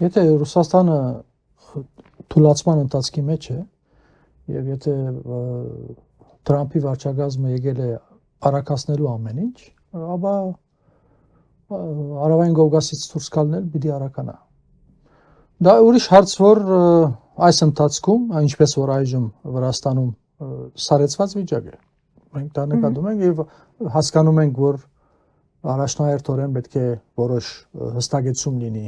Եթե Ռուսաստանը թուլացման ընթացքի մեջ է եւ եթե Թրամփի վարչակազմը եկել է արակացնելու ամեն ինչ, ապա Արավային Կովկասից դուրս գալնել պիտի արականա։ Դա ուրիշ հարց, որ այս ընթացքում, ինչպես որ այժմ Վրաստանում սարեցված վիճակ է։ Մենք դա նկատում ենք եւ հասկանում ենք, որ առաջնահերթորեն պետք է որոշ հստակեցում լինի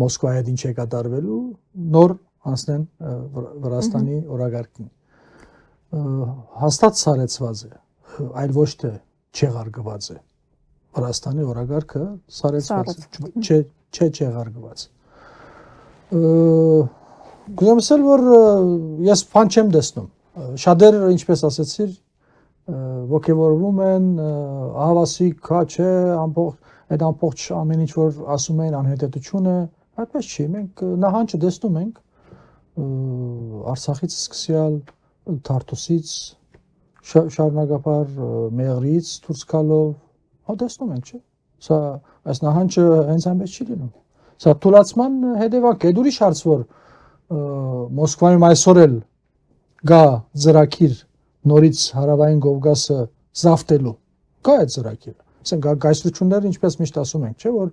Մոսկվայի հետ ինչ է կատարվելու, նոր անցնեն Վրաստանի օրագարկին։ Հաստատ սարեցված է, այլ ոչ թե չեղարկված է։ Վրաստանի օրագարկը սարեցված չէ չեղարկված։ Գուցե ասել, որ ես բան չեմ տեսնում։ Շատեր, ինչպես ասեցիր, ոգևորվում են, հավասիկ, քա չէ, այդ ամբողջ ամեն ինչ որ ասում են անհետեթություն է, այդպես չի։ Մենք նահանջը տեսնում ենք Արցախից սկսյալ, Թարթուսից, շարունակաբար Մեղրիից դուրս գալով, տեսնում ենք, չէ։ Սա այս նահանջը հենց այնպես չի լինում։ Սա թուլացման հետևանք է, ուրիշ հարց, որ Մոսկվայում այսօր էլ գա ծրագիր նորից Հարավային Կովկասը զավթելու։ Կա այդ ծրագիրը։ Ասենք գայսրությունները ինչպես միշտ ասում ենք, չէ, որ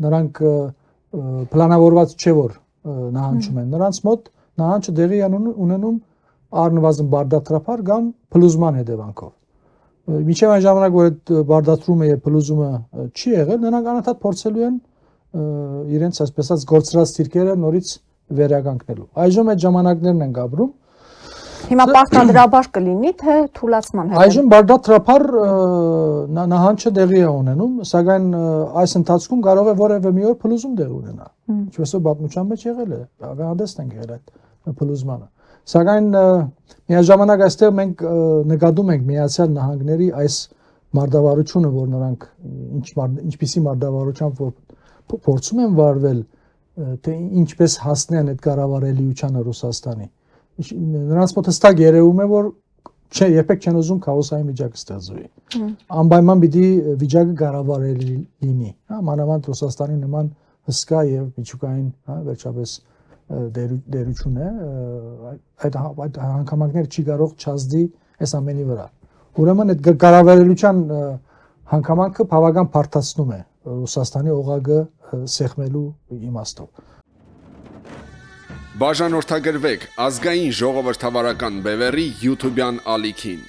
նրանք պլանավորված չէ, որ նահանջում են։ Նրանց մոտ նահանջը դեղի ունենում առնվազն բարդատրափար կամ փլուզման հետևանքով։ Մինչև այն ժամանակ, որ այդ բարդատրումը եւ փլուզումը չի եղել, նրանք անընդհատ փորձելու են իրենց այսպես ասած գործրած թիրքերը նորից վերականգնելու։ Այժմ այդ ժամանակներն են գաբրում։ Հիմա պարտադրաբար կլինի, թե թուլացման հետ։ Այժմ բարդատրափար նահանջը դեղի է ունենում, սակայն այս ընթացքում կարող է որևէ մի օր փլուզում դեղ ունենա։ Ինչպես որ պատմության մեջ եղել է, ավանդեստ ենք եղել այդ փլուզմանը։ Սակայն միաժամանակ այստեղ մենք նկատում ենք Միացյալ Նահանգների այս մարտավարությունը, որ նրանք ինչպիսի մարտավարությամբ փորձում են վարվել, թե ինչպես հասնեն այդ կառավարելիությանը Ռուսաստանի։ Նրանց մոտ հստակ երևում է, որ երբեք չեն ուզում քաոսային վիճակ ստեղծվի։ Անպայման պիտի վիճակը կառավարելի լինի, մանավանդ Ռուսաստանի նման հսկա եւ միջուկային, վերջապես դերություն է, այդ հանգամանքներ չի կարող չազդի այս ամենի վրա։ Ուրեմն այդ կառավարելիության հանգամանքը բավական բարդացնում է Ռուսաստանի օղակը սեղմելու իմաստով։ Բաժանորդագրվեք ազգային ժողովրդավարական բևեռի YouTube-յան ալիքին։